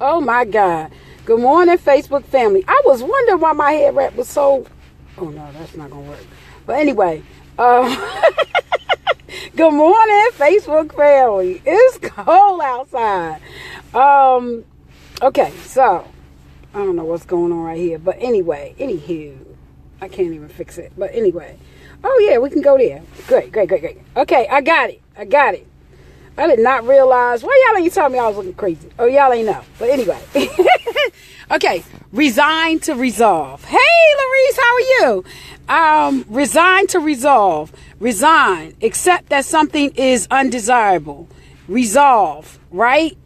Oh my God. Good morning, Facebook family. I was wondering why my head wrap was so... Oh no, that's not going to work. But anyway, good morning, Facebook family. It's cold outside. Okay, so I don't know what's going on right here. But anyway, anywho, I can't even fix it. But anyway. Oh yeah, we can go there. Great. Okay, I got it. I did not realize. Why y'all ain't telling me I was looking crazy? Oh, y'all ain't know. But anyway. Okay. Resign to resolve. Hey, Larice, how are you? Resign to resolve. Resign. Accept that something is undesirable. Resolve, right?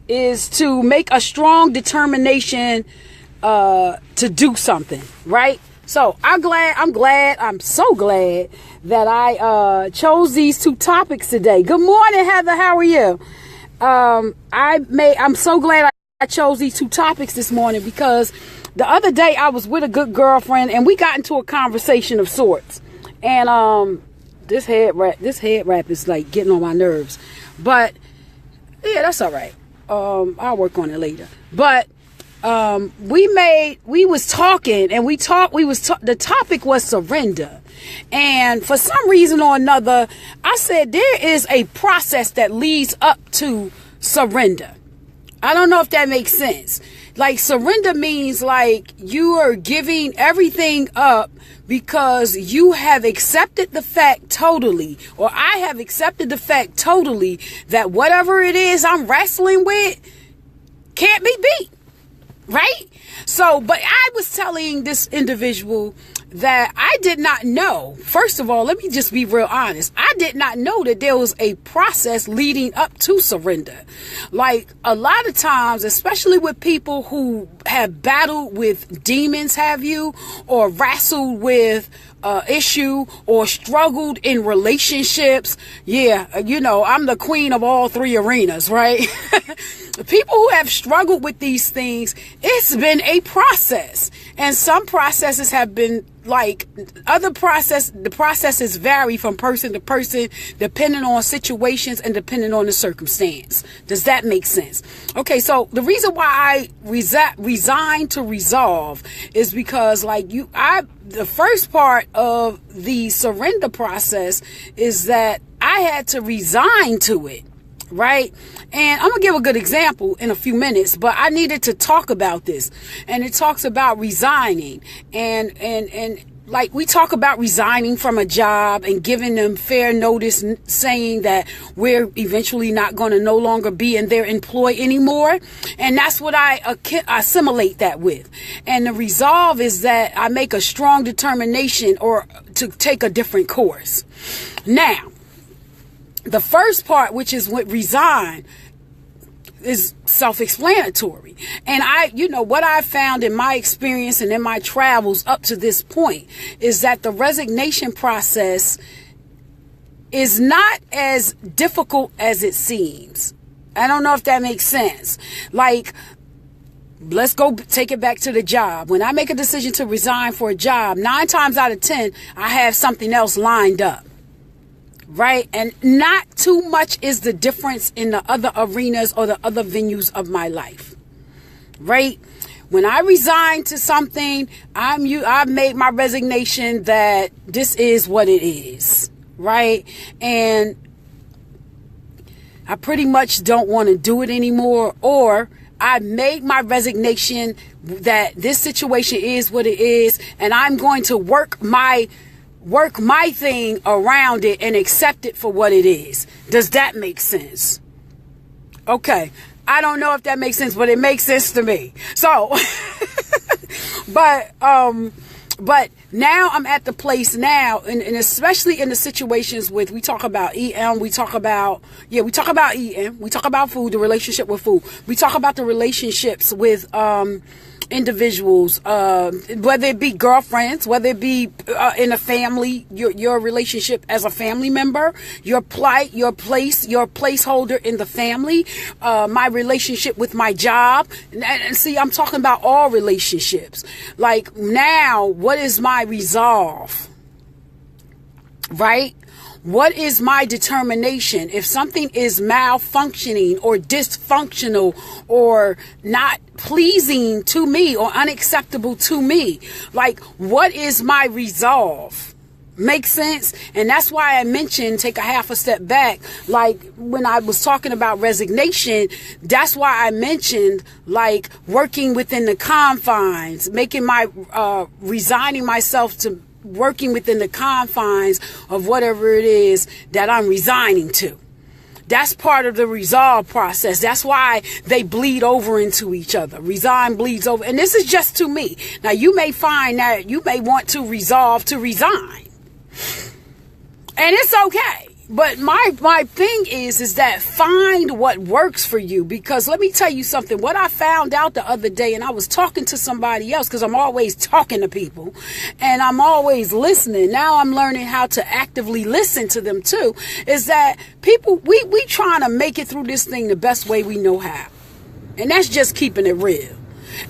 Is to make a strong determination to do something, right? So I'm so glad that I chose these two topics today. Good morning, Heather. How are you? I'm so glad I chose these two topics this morning because the other day I was with a good girlfriend and we got into a conversation of sorts. And this head wrap is like getting on my nerves. But yeah, that's all right. I'll work on it later. But we was talking and the topic was surrender. And for some reason or another, I said there is a process that leads up to surrender. I don't know if that makes sense. Like surrender means like you are giving everything up because you have accepted the fact totally, or I have accepted the fact totally that whatever it is I'm wrestling with can't be beat. Right? So, but I was telling this individual that I did not know. First of all, let me just be real honest. I did not know that there was a process leading up to surrender. Like a lot of times, especially with people who have battled with demons, or wrestled with issue or struggled in relationships. Yeah, I'm the queen of all three arenas, right? People who have struggled with these things, it's been a process. And some processes have been like the processes vary from person to person, depending on situations and depending on the circumstance. Does that make sense? Okay, so the reason why I resign to resolve is because the first part of the surrender process is that I had to resign to it. Right? And I'm going to give a good example in a few minutes, but I needed to talk about this. And it talks about resigning and like we talk about resigning from a job and giving them fair notice, saying that we're eventually not going to no longer be in their employ anymore. And that's what I assimilate that with. And the resolve is that I make a strong determination or to take a different course. Now, the first part, which is what resign, is self-explanatory. And what I found in my experience and in my travels up to this point is that the resignation process is not as difficult as it seems. I don't know if that makes sense. Like, let's go take it back to the job. When I make a decision to resign for a job, 9 times out of 10, I have something else lined up. Right? And not too much is the difference in the other arenas or the other venues of my life. Right? When I resign to something, I've made my resignation that this is what it is. Right? And I pretty much don't want to do it anymore, or I made my resignation that this situation is what it is, and I'm going to work my thing around it and accept it for what it is. Does that make sense? Okay. I don't know if that makes sense, but it makes sense to me. So, but now I'm at the place now, and especially in the situations we talk about EM, we talk about EM, we talk about food, the relationship with food. We talk about the relationships with, individuals, whether it be girlfriends, whether it be in a family, your relationship as a family member, your placeholder in the family, my relationship with my job, and see, I'm talking about all relationships. Like now, what is my resolve? Right? What is my determination? If something is malfunctioning or dysfunctional or not pleasing to me or unacceptable to me, like, what is my resolve? Make sense? And that's why I mentioned, take a half a step back, like when I was talking about resignation, that's why I mentioned like working within the confines, making my resigning myself to working within the confines of whatever it is that I'm resigning to. That's part of the resolve process. That's why they bleed over into each other. Resign bleeds over. And this is just to me. Now, you may find that you may want to resolve to resign. And it's okay. But my thing is that find what works for you. Because let me tell you something. What I found out the other day, and I was talking to somebody else, because I'm always talking to people and I'm always listening. Now I'm learning how to actively listen to them too, is that people, we trying to make it through this thing the best way we know how. And that's just keeping it real.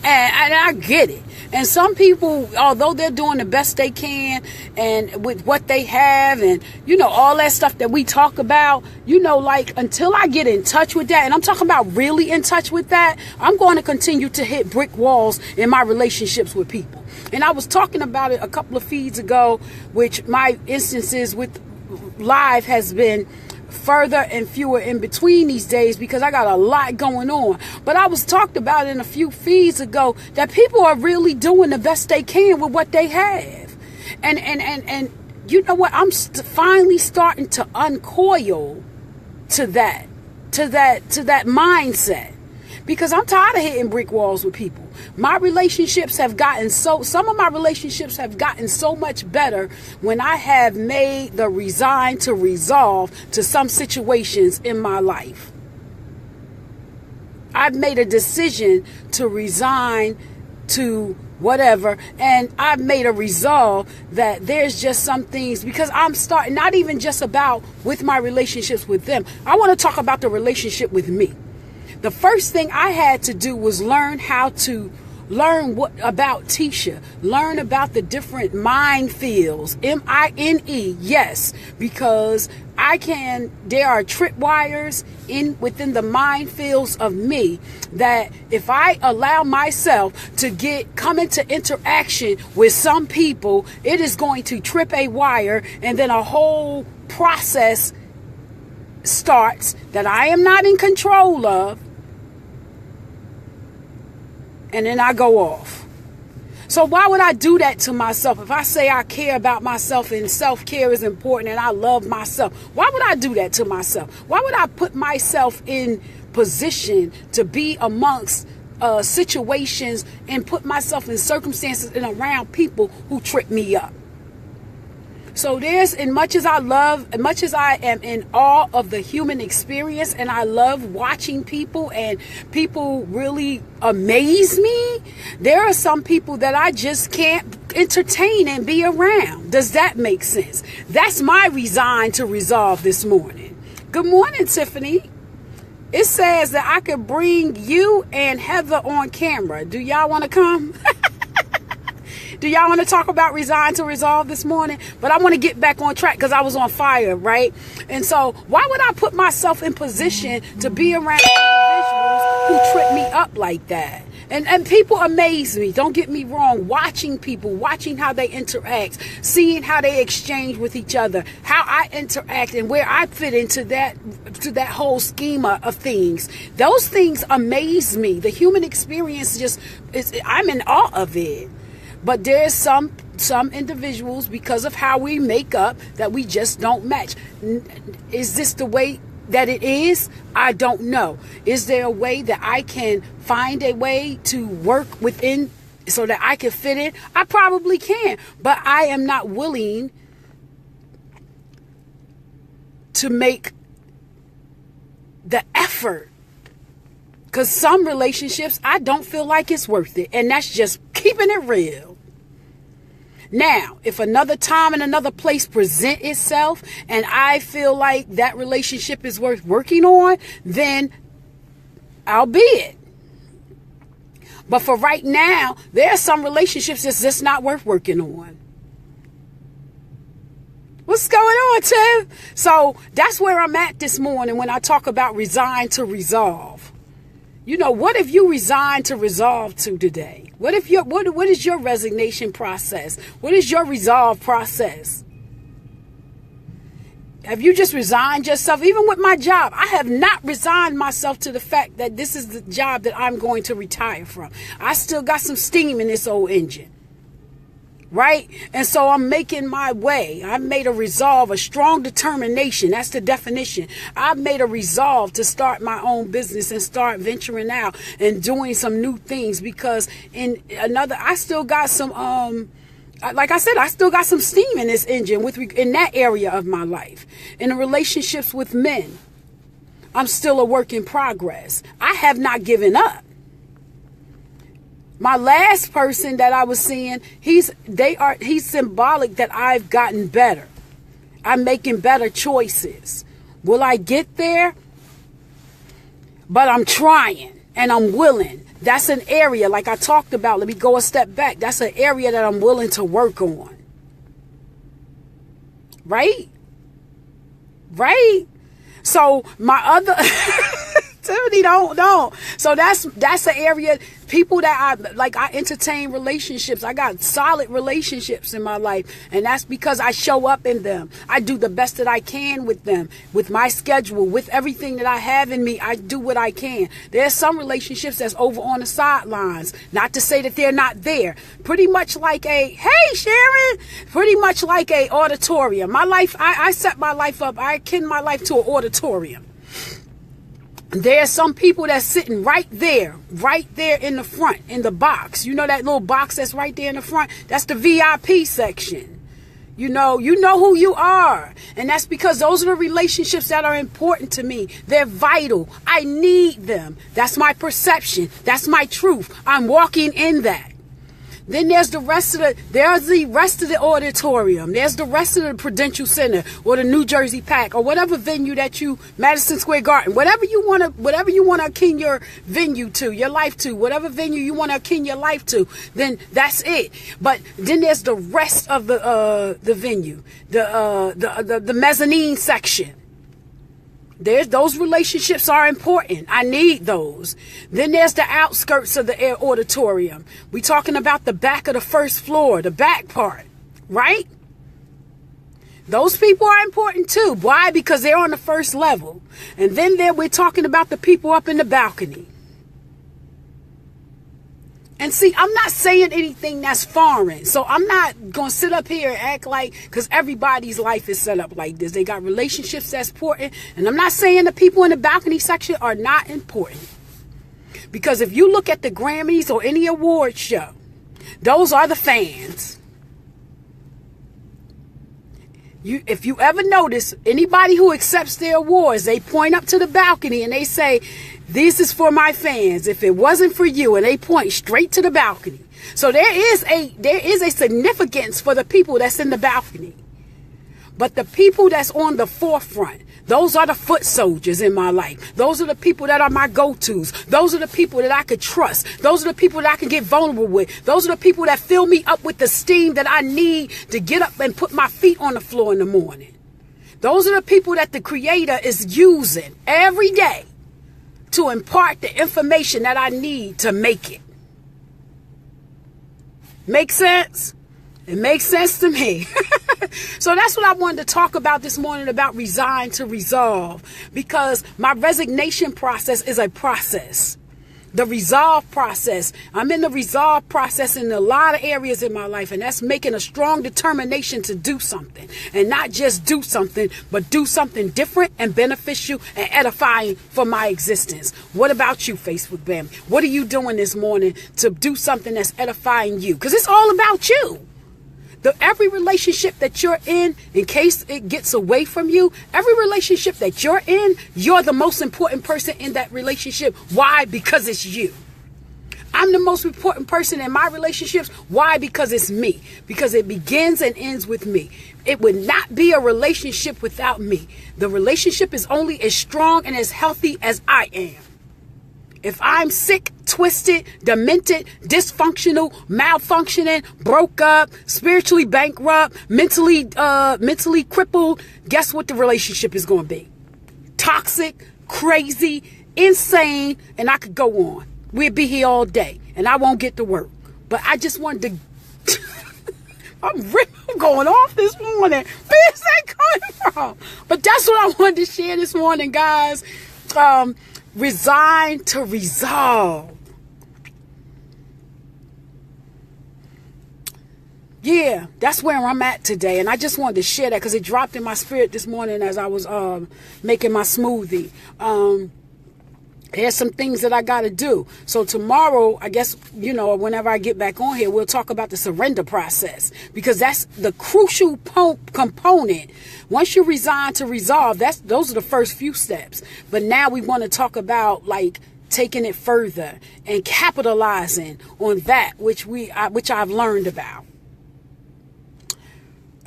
And I get it. And some people, although they're doing the best they can and with what they have and, you know, all that stuff that we talk about, you know, like until I get in touch with that, and I'm talking about really in touch with that, I'm going to continue to hit brick walls in my relationships with people. And I was talking about it a couple of feeds ago, which my instances with live has been further and fewer in between these days because I got a lot going on. But I was talked about in a few feeds ago that people are really doing the best they can with what they have. And you know what? I'm finally starting to uncoil to that mindset. Because I'm tired of hitting brick walls with people. My relationships have gotten some of my relationships have gotten so much better when I have made the resign to resolve to some situations in my life. I've made a decision to resign to whatever, and I've made a resolve that there's just some things, because I'm starting, not even just about with my relationships with them. I want to talk about the relationship with me. The first thing I had to do was learn what about Tisha, learn about the different minefields, M-I-N-E, yes, because there are tripwires within the minefields of me that if I allow myself to come into interaction with some people, it is going to trip a wire, and then a whole process starts that I am not in control of. And then I go off. So why would I do that to myself? If I say I care about myself and self-care is important and I love myself, why would I do that to myself? Why would I put myself in position to be amongst situations and put myself in circumstances and around people who trip me up? So as much as I am in awe of the human experience, and I love watching people, and people really amaze me, there are some people that I just can't entertain and be around. Does that make sense? That's my resign to resolve this morning. Good morning, Tiffany. It says that I could bring you and Heather on camera. Do y'all want to come? Do y'all want to talk about resign to resolve this morning? But I want to get back on track because I was on fire, right? And so why would I put myself in position to be around individuals who trip me up like that? And people amaze me. Don't get me wrong. Watching people, watching how they interact, seeing how they exchange with each other, how I interact and where I fit into that whole schema of things. Those things amaze me. The human experience I'm in awe of it. But there's some individuals, because of how we make up, that we just don't match. Is this the way that it is? I don't know. Is there a way that I can find a way to work within so that I can fit in? I probably can, but I am not willing to make the effort. Because some relationships, I don't feel like it's worth it. And that's just keeping it real. Now, if another time and another place present itself and I feel like that relationship is worth working on, then I'll be it. But for right now, there are some relationships that's just not worth working on. What's going on, Tim? So that's where I'm at this morning when I talk about resign to resolve. You know, what if you resign to resolve to today? What if what is your resignation process? What is your resolve process? Have you just resigned yourself? Even with my job, I have not resigned myself to the fact that this is the job that I'm going to retire from. I still got some steam in this old engine. Right? And so I'm making my way. I've made a resolve, a strong determination. That's the definition. I've made a resolve to start my own business and start venturing out and doing some new things, because I still got some, like I said, I still got some steam in this engine in that area of my life. In the relationships with men, I'm still a work in progress. I have not given up. My last person that I was seeing, he's symbolic that I've gotten better. I'm making better choices. Will I get there? But I'm trying and I'm willing. That's an area, like I talked about. Let me go a step back. That's an area that I'm willing to work on. Right? Right? So my other Tiffany, don't. So that's an area. People that I entertain relationships. I got solid relationships in my life. And that's because I show up in them. I do the best that I can with them, with my schedule, with everything that I have in me. I do what I can. There's some relationships that's over on the sidelines. Not to say that they're not there. Pretty much like hey, Sharon, pretty much like a auditorium. My life, I set my life up. I akin my life to an auditorium. There's some people that's sitting right there in the front, in the box. You know that little box that's right there in the front? That's the VIP section. You know who you are. And that's because those are the relationships that are important to me. They're vital. I need them. That's my perception. That's my truth. I'm walking in that. Then there's the rest of the auditorium. There's the rest of the Prudential Center or the New Jersey Pack or whatever venue that Madison Square Garden, whatever you want to akin your venue to, your life to, whatever venue you want to akin your life to, then that's it. But then there's the rest of the venue, the mezzanine section. Those relationships are important. I need those. Then there's the outskirts of the auditorium. We talking about the back of the first floor, the back part, right? Those people are important too. Why? Because they're on the first level. And then we're talking about the people up in the balcony. And see, I'm not saying anything that's foreign. So I'm not going to sit up here and act like, because everybody's life is set up like this. They got relationships that's important. And I'm not saying the people in the balcony section are not important. Because if you look at the Grammys or any award show, those are the fans. If you ever notice, anybody who accepts their awards, they point up to the balcony and they say, "This is for my fans. If it wasn't for you," and they point straight to the balcony. So there is a significance for the people that's in the balcony. But the people that's on the forefront, those are the foot soldiers in my life. Those are the people that are my go-tos. Those are the people that I could trust. Those are the people that I can get vulnerable with. Those are the people that fill me up with the steam that I need to get up and put my feet on the floor in the morning. Those are the people that the Creator is using every day to impart the information that I need to make it. Make sense? It makes sense to me. So that's what I wanted to talk about this morning, about resign to resolve, because my resignation process is a process. The resolve process. I'm in the resolve process in a lot of areas in my life, and that's making a strong determination to do something, and not just do something, but do something different and beneficial and edifying for my existence. What about you, Facebook Bam? What are you doing this morning to do something that's edifying you? Because it's all about you. Every relationship that you're in case it gets away from you, every relationship that you're in, you're the most important person in that relationship. Why? Because it's you. I'm the most important person in my relationships. Why? Because it's me. Because it begins and ends with me. It would not be a relationship without me. The relationship is only as strong and as healthy as I am. If I'm sick twisted, demented, dysfunctional, malfunctioning, broke up, spiritually bankrupt, mentally crippled, guess what the relationship is going to be? Toxic, crazy, insane, and I could go on. We'll be here all day, and I won't get to work. But I just wanted to... I'm going off this morning. Where's that coming from? But that's what I wanted to share this morning, guys. Resign to resolve. Yeah, that's where I'm at today. And I just wanted to share that because it dropped in my spirit this morning as I was making my smoothie. There's some things that I got to do. So tomorrow, I guess, whenever I get back on here, we'll talk about the surrender process, because that's the crucial component. Once you resign to resolve, those are the first few steps. But now we want to talk about like taking it further and capitalizing on that which I've learned about.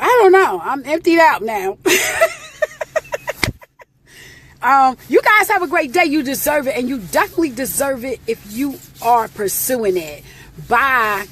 I don't know. I'm emptied out now. You guys have a great day. You deserve it, and you definitely deserve it if you are pursuing it. Bye.